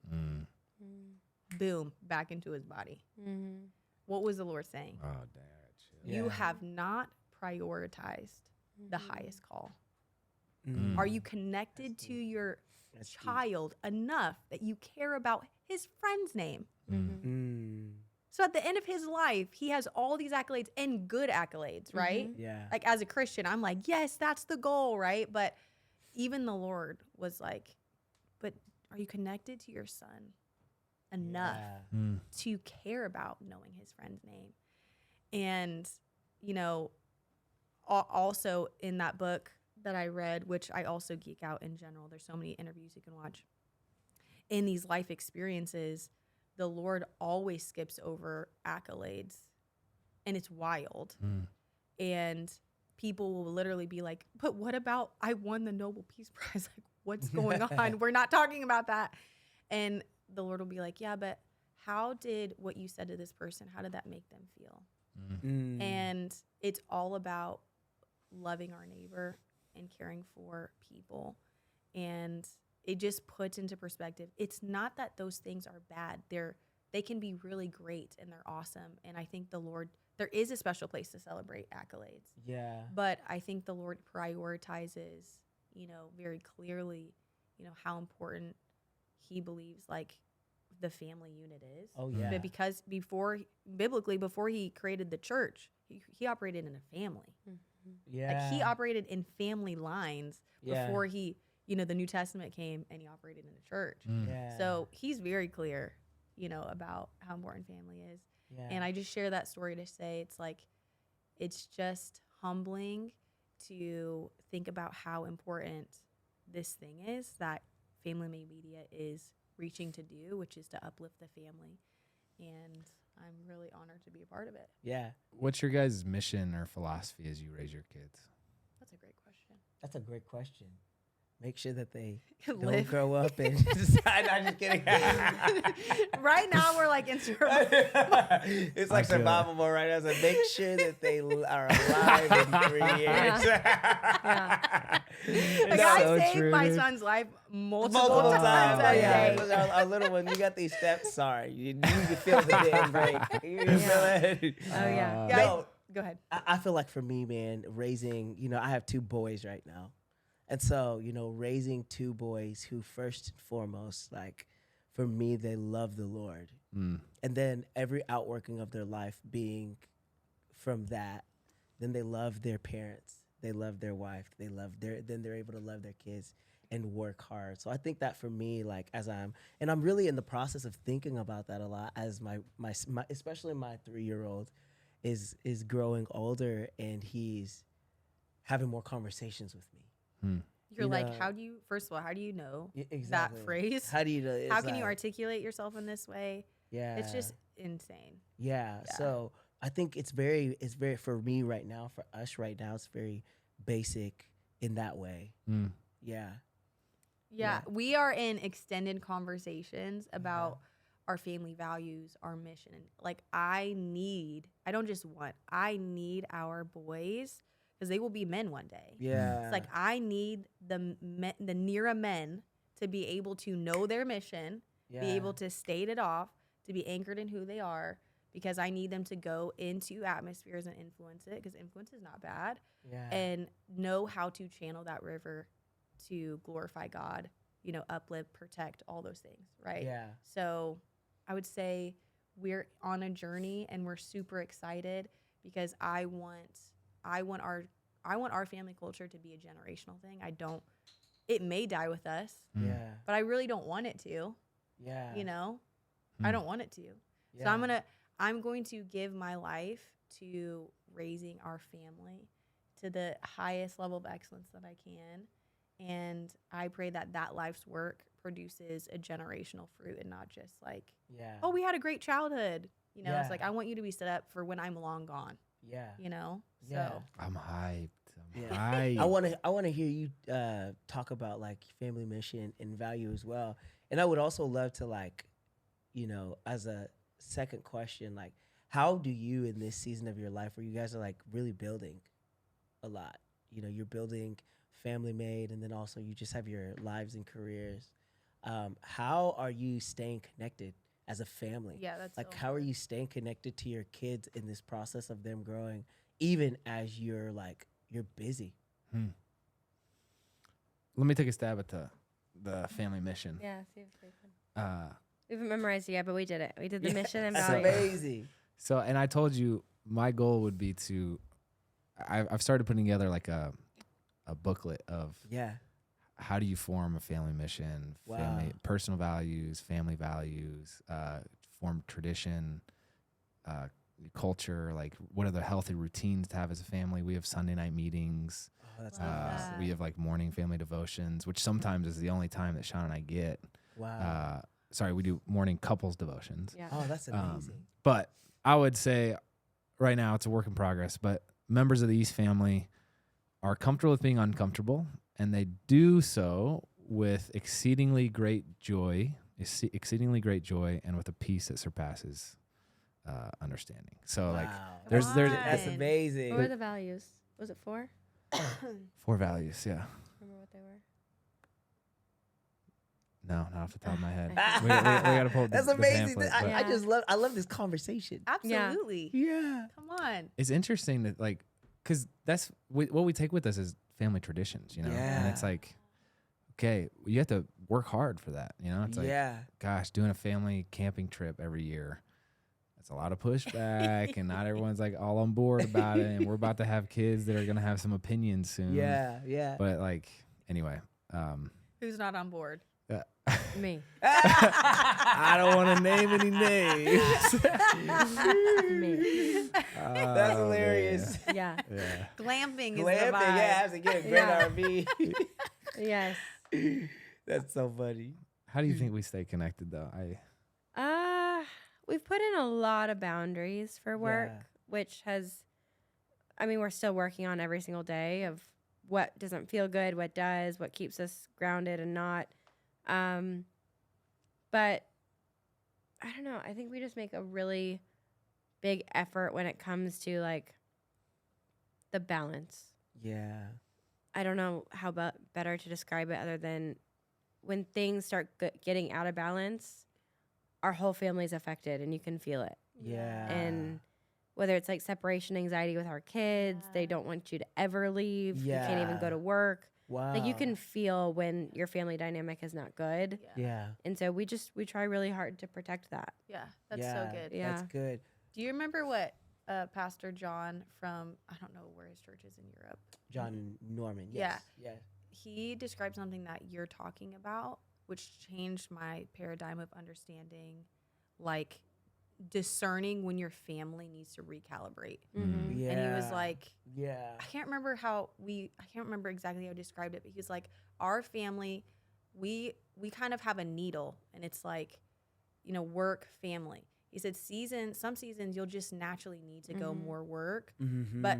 Boom, back into his body. What was the Lord saying? Oh, damn. You have not prioritized the highest call? Mm. Are you connected to your That's deep. child enough that you care about his friend's name? Mm. So at the end of his life, he has all these accolades and good accolades, right? Yeah. Like as a Christian, I'm like, yes, that's the goal, right? But even the Lord was like, but are you connected to your son enough Yeah. to care about knowing his friend's name? And, you know, also in that book that I read, which I also geek out in general, there's so many interviews you can watch. In these life experiences, the Lord always skips over accolades, and it's wild. And people will literally be like, but what about I won the Nobel Peace Prize? Like, what's going on? We're not talking about that. And the Lord will be like, yeah, but how did what you said to this person, how did that make them feel? Mm. And it's all about loving our neighbor and caring for people. And it just puts into perspective, it's not that those things are bad. They can be really great and they're awesome. And I think the Lord, there is a special place to celebrate accolades. Yeah. But I think the Lord prioritizes, you know, very clearly, you know, how important he believes like the family unit is. Oh yeah. But because biblically, before he created the church, he operated in a family. Yeah. Like he operated in family lines Yeah. before he, you know, the New Testament came and he operated in the church. Yeah. So he's very clear, you know, about how important family is. Yeah. And I just share that story to say it's like, it's just humbling to think about how important this thing is that Family Made Media is reaching to do, which is to uplift the family. And I'm really honored to be a part of it. Yeah. What's your guys' mission or philosophy as you raise your kids? That's a great question. That's a great question. Make sure that they Live. don't grow up and decide. I'm just kidding. Right now, we're like in survival. It's like I feel survival mode right now. So make sure that they are alive in 3 years. Like I saved my son's life multiple times a Yeah. day. Our little one, you got these steps. Sorry, you can feel the damn break. You can feel it. Oh yeah. Guys, No, go ahead. I feel like for me, man, raising, you know, I have 2 boys right now. And so, you know, raising 2 boys who first and foremost, like for me, they love the Lord. And then every outworking of their life being from that, then they love their parents. They love their wife. Then they're able to love their kids and work hard. So I think that for me, like and I'm really in the process of thinking about that a lot as my especially my 3-year-old is growing older and he's having more conversations with me. You're You like, know- first of all, how do you know Exactly. that phrase? How do you know? It's How can you like- articulate yourself in this way? Yeah. It's just insane. Yeah. So I think it's very for me right now, for us right now, it's very basic in that way. Yeah. Yeah, we are in extended conversations about our family values, our mission. Like I need our boys because they will be men one day. Yeah. It's like I need the Nhiras men to be able to know their mission, be able to state it off, to be anchored in who they are, because I need them to go into atmospheres and influence it, because influence is not bad, and know how to channel that river to glorify God, you know, uplift, protect, all those things, right? Yeah. So I would say we're on a journey and we're super excited because I want our family culture to be a generational thing. It may die with us, Yeah. but I really don't want it to, Yeah. you know? I don't want it to. So I'm going to give my life to raising our family to the highest level of excellence that I can. And I pray that life's work produces a generational fruit and not just like, oh, we had a great childhood. You know, it's like, I want you to be set up for when I'm long gone. Yeah. You know? Yeah. So I'm hyped. Yeah. Hyped. I want to hear you talk about like family mission and value as well. And I would also love to like, you know, as a second question, like how do you in this season of your life where you guys are like really building a lot, you know, you're building Family Made and then also you just have your lives and careers. How are you staying connected as a family? Yeah, that's Like, so how are hard. you staying connected to your kids in this process of them growing, even as you're busy? Let me take a stab at the family mission. Yeah, see if they can. Uh, We haven't memorized it yet, but we did it. We did the mission and That's values. amazing. So, and I told you my goal would be to, I've started putting together like a booklet of Yeah. how do you form a family mission, family, Wow. personal values, family values, form tradition, culture, like what are the healthy routines to have as a family. We have Sunday night meetings. Oh, that's Love awesome. that. We have like morning family devotions, which sometimes is the only time that Shawn and I get. Wow. Sorry, we do morning couples devotions. Yeah. Oh, that's amazing. But I would say right now it's a work in progress, but members of the East family are comfortable with being uncomfortable, and they do so with exceedingly great joy, and with a peace that surpasses understanding. So like Wow. there's That's Fun. amazing. What were the values? Was it 4? 4 values, yeah. Remember what they were? No, not off the top of my head. I we gotta pull up That's the amazing. pamphlet, I, but I just love this conversation. Absolutely. Yeah. Come on. it's interesting that like, cause that's what we take with us is family traditions, you know? And it's Yeah. like, okay, you have to work hard for that, you know? It's like, Yeah. gosh, doing a family camping trip every year, that's a lot of pushback, and not everyone's like all on board about it. And we're about to have kids that are gonna have some opinions soon. Yeah. Yeah. But like, anyway, Who's not on board? Me. I don't want to name any names. Me. That's Oh, hilarious. Yeah. man. Yeah. Glamping is Glamping, the vibe. yeah, I have to get a great Yeah. R&B. Yes. That's so funny. How do you think we stay connected though? We've put in a lot of boundaries for work, Yeah. which has, I mean, we're still working on every single day of what doesn't feel good, what does, what keeps us grounded and not. But I don't know. I think we just make a really big effort when it comes to like the balance. Yeah. I don't know how better to describe it other than when things start getting out of balance, our whole family's affected and you can feel it. Yeah. And whether it's like separation anxiety with our kids, they don't want you to ever leave. You can't even go Yeah. to work. Wow. Like you can feel when your family dynamic is not good. Yeah. And so we try really hard to protect that. Yeah, that's yeah. so good. Yeah. That's good. Do you remember what Pastor John from, I don't know where his church is in Europe, John Norman. Yeah. Yes. Yeah. he described something that you're talking about, which changed my paradigm of understanding, like discerning when your family needs to recalibrate. Mm-hmm. Yeah. And he was like, yeah. I can't remember exactly how he described it, but he was like, our family, we kind of have a needle, and it's like, work, family. He said some seasons you'll just naturally need to go more work, Mm-hmm. but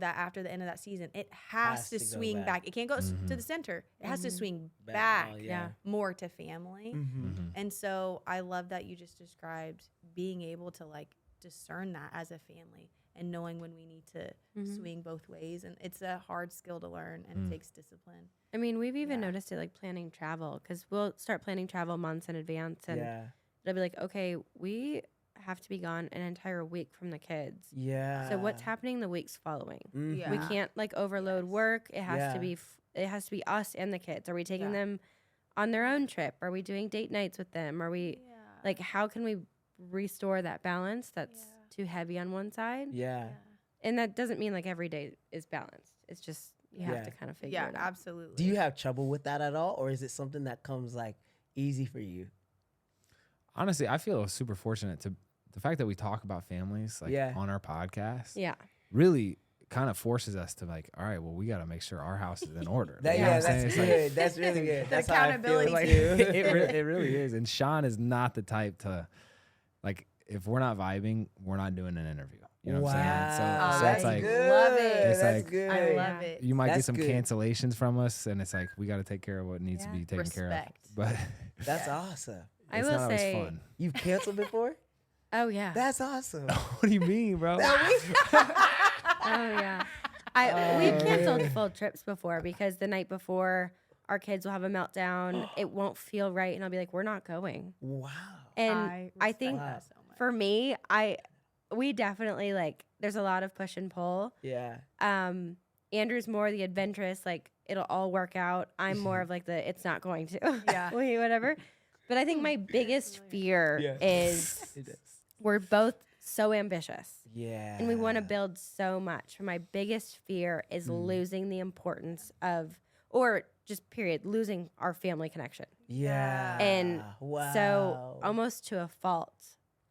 that after the end of that season, it has to to go swing back. back. It can't go to the center. It has to swing back Oh, Yeah. more to family. Mm-hmm. And so I love that you just described being able to like discern that as a family and knowing when we need to swing both ways. And it's a hard skill to learn and it takes discipline. I mean, we've even Yeah. noticed it like planning travel, because we'll start planning travel months in advance, and Yeah. it'll be like, okay, we have to be gone an entire week from the kids. Yeah. So what's happening the weeks following? Mhm. Yeah. We can't like overload work. It has Yeah. to be it has to be us and the kids. Are we taking Yeah. them on their own trip? Are we doing date nights with them? Are we like, how can we restore that balance that's Yeah. too heavy on one side? Yeah. And that doesn't mean like every day is balanced. It's just you have Yeah. to kind of figure Yeah, it out. absolutely. Do you have trouble with that at all, or is it something that comes like easy for you? Honestly, I feel super fortunate to the fact that we talk about families like Yeah. on our podcast. Yeah. Really kind of forces us to like, all right, well, we got to make sure our house is in order. That, You know what yeah, I'm saying? that's It's like- good. That's really good. That's how I feel accountability like too. it really is. And Shawn is not the type to like, if we're not vibing, we're not doing an interview. You know what I'm saying? So Oh, it's that's like, good. Love it. It's That's like- good. I love Yeah. it. you might get That's some good. cancellations from us, and it's like, we got to take care of what needs to Yeah. be taken care of. Respect. But That's awesome. I it's will not always say- fun. You've canceled before? Oh yeah. That's awesome. What do you mean, bro? Oh yeah. We've canceled full trips before because the night before our kids will have a meltdown. It won't feel right, and I'll be like, we're not going. Wow. And I I think respect that so much. for me, we definitely like there's a lot of push and pull. Yeah. Andrew's more the adventurous, like it'll all work out. I'm more of like the it's not going to. Yeah. Whatever. But I think my biggest fear Yeah. is It is. we're both so ambitious Yeah. and we want to build so much. My biggest fear is losing the importance of, or just period, losing our family connection. Yeah. And wow. So almost to a fault,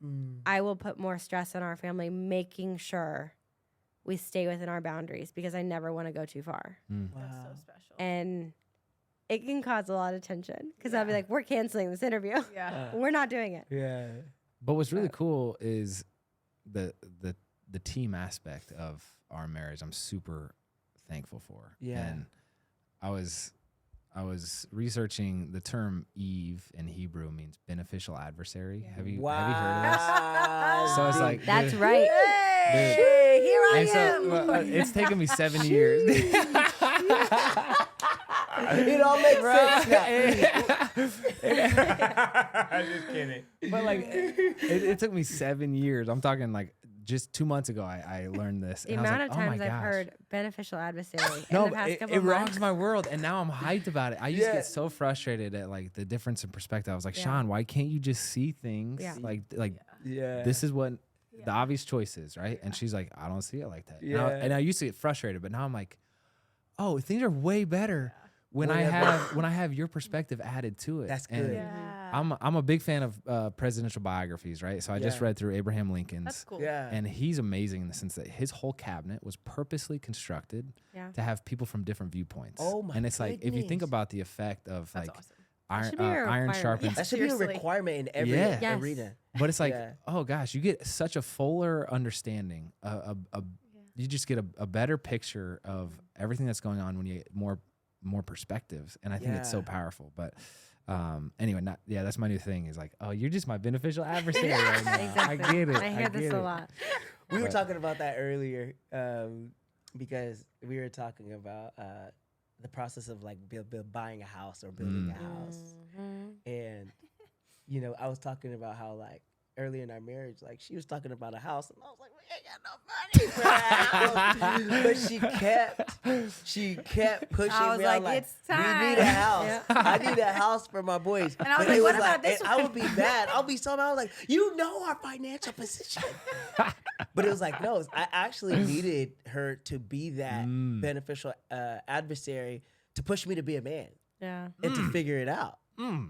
Mm. I will put more stress on our family, making sure we stay within our boundaries because I never want to go too far. That's Wow. so special. And it can cause a lot of tension because I'll be like, we're canceling this interview. yeah. We're not doing it. Yeah. But what's really cool is the team aspect of our marriage. I'm super thankful for. Yeah. And I was researching the term Eve in Hebrew means beneficial adversary. Have you heard of this? So it's like That's dude, right. Hey, here I and so am. it's taken me 7 years. It all makes sense now. I'm just kidding. But like, it took me 7 years. I'm talking like just 2 months ago. I learned this. The and I was amount like, of oh my times I've gosh. heard beneficial adversary No, in the past it couple of rocks months. my world, and now I'm hyped about it. I used to Yeah. get so frustrated at like the difference in perspective. I was like, Yeah. Sean, why can't you just see things Yeah. like Yeah. this is what the obvious choice is, right? And she's like, I don't see it like that. Yeah. And I used to get frustrated, but now I'm like, oh, things are way better when Way I have your perspective added to it. That's And good. Yeah. I'm a big fan of presidential biographies, right? So I just Yeah. read through Abraham Lincoln's. That's cool. Yeah. And he's amazing in the sense that his whole cabinet was purposely constructed Yeah. to have people from different viewpoints. Oh my And it's like if you think goodness. about the effect of That's like awesome. iron, should be a iron requirement. sharpens, That should be a Seriously. requirement in every Yeah. Yes. arena. but it's like Yeah. oh gosh, you get such a fuller understanding, you just get a better picture of everything that's going on when you get more perspectives, and I think it's so Yeah. powerful. But anyway, that's my new thing is like, oh, you're just my beneficial adversary right now. Exactly. I get it. I hear this get a it. lot. We were But- talking about that earlier because we were talking about the process of like buying a house or building a house. Mhm. And, you know, I was talking about how like early in our marriage, like she was talking about a house and I was like, we ain't got no money for a house. But she kept pushing I was me. like, I'm it's we need time. a house. Yeah. I need a house for my boys. And I was But like, it what about this and I one? would be mad. I'll be so mad. I was like, you know our financial position. But it was like, no, I actually needed her to be that beneficial adversary to push me to be a man Yeah. and to figure it out.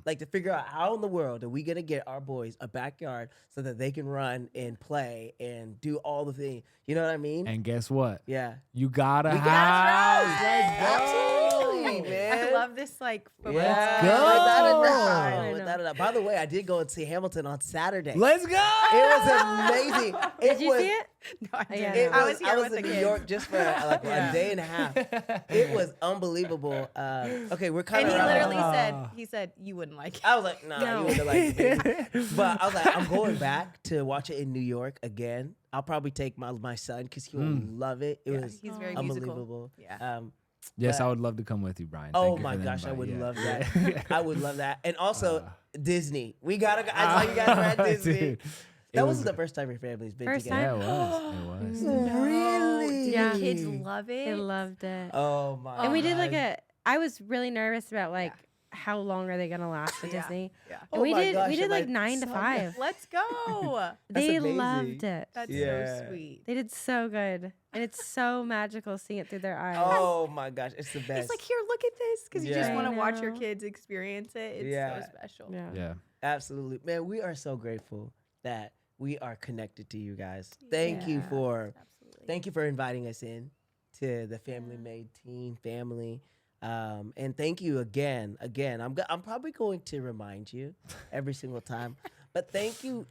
Like to figure out how in the world are we gonna get our boys a backyard so that they can run and play and do all the things. You know what I mean? And guess what? Yeah. You got a We house. got a house. Absolutely, I man. love this like Yeah. go. Without a I doubt. know. Without a doubt. By the way, I did go and see Hamilton on Saturday. Let's go. It was amazing. Did you see it? No, I Yeah. didn't. I was here I with was the in New kids. York just for like a day and a half. It was unbelievable. Okay, we're kind And of. he literally said, you wouldn't like it. I was like, nah, No. you wouldn't like it, baby. But I was like, I'm going back to watch it in New York again. I'll probably take my son because he will love it. It Yeah, was he's very musical. unbelievable. Yeah. Yes, But- I would love to come with you, Brian. Oh Thank you my for the gosh, I invite. would Yeah. love Yeah. that. I would love that. And also Disney. We gotta go. I saw you guys were at Disney. Dude, That it wasn't the first time your family's been First together. Yeah, it was. Really? Yeah. The kids love it. They loved it. Oh my. And we did like gosh. I was really nervous about like how long are they gonna last at Yeah. Disney. Yeah. And Oh we my did gosh, we did and like my 9 to son- 5. Let's go. They amazing. loved it. That's Yeah. so sweet. They did so good. And it's so magical seeing it through their eyes. Oh my gosh, it's the best. It's like, here, look at this. Because you just Yeah. want to I watch your know. kids experience it. It's Yeah. so special. Yeah. Yeah. Absolutely. Man, we are so grateful that we are connected to you guys. Thank you Yeah. for Absolutely. thank you for inviting us in to the Family Made Team family. And thank you again. I'm probably going to remind you every single time. But thank you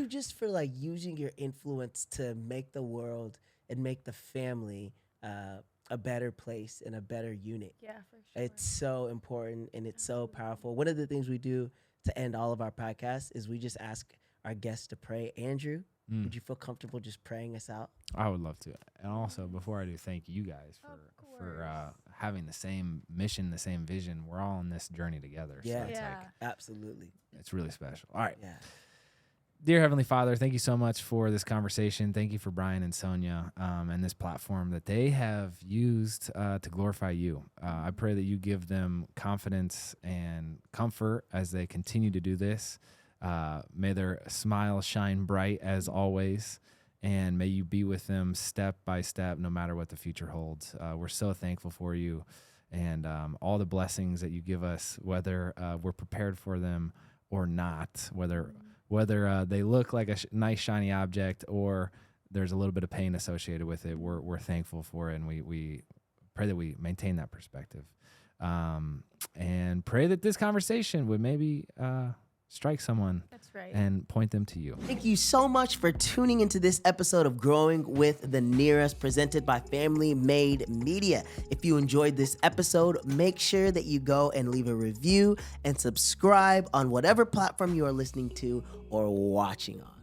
just for like using your influence to make the world and make the family a better place and a better unit. Yeah, for sure. It's so important and it's so powerful. One of the things we do to end all of our podcasts is we just ask our guests to pray. Andrew, would you feel comfortable just praying us out? I would love to. And also, before I do, thank you guys for having the same mission, the same vision. We're all on this journey together. Yeah. So it's Yeah. like, Absolutely. it's really special. All right. Yeah. Dear Heavenly Father, thank you so much for this conversation. Thank you for Brian and Sonia and this platform that they have used to glorify you. I pray that you give them confidence and comfort as they continue to do this. May their smile shine bright as always, and may you be with them step by step, no matter what the future holds. We're so thankful for you and all the blessings that you give us, whether we're prepared for them or not, whether they look like a nice shiny object or there's a little bit of pain associated with it. We're thankful for it, and we pray that we maintain that perspective, and pray that this conversation would maybe strike someone. That's right. And point them to you. Thank you so much for tuning into this episode of Growing with the Nhiras, presented by Family Made Media. If you enjoyed this episode, make sure that you go and leave a review and subscribe on whatever platform you are listening to or watching on.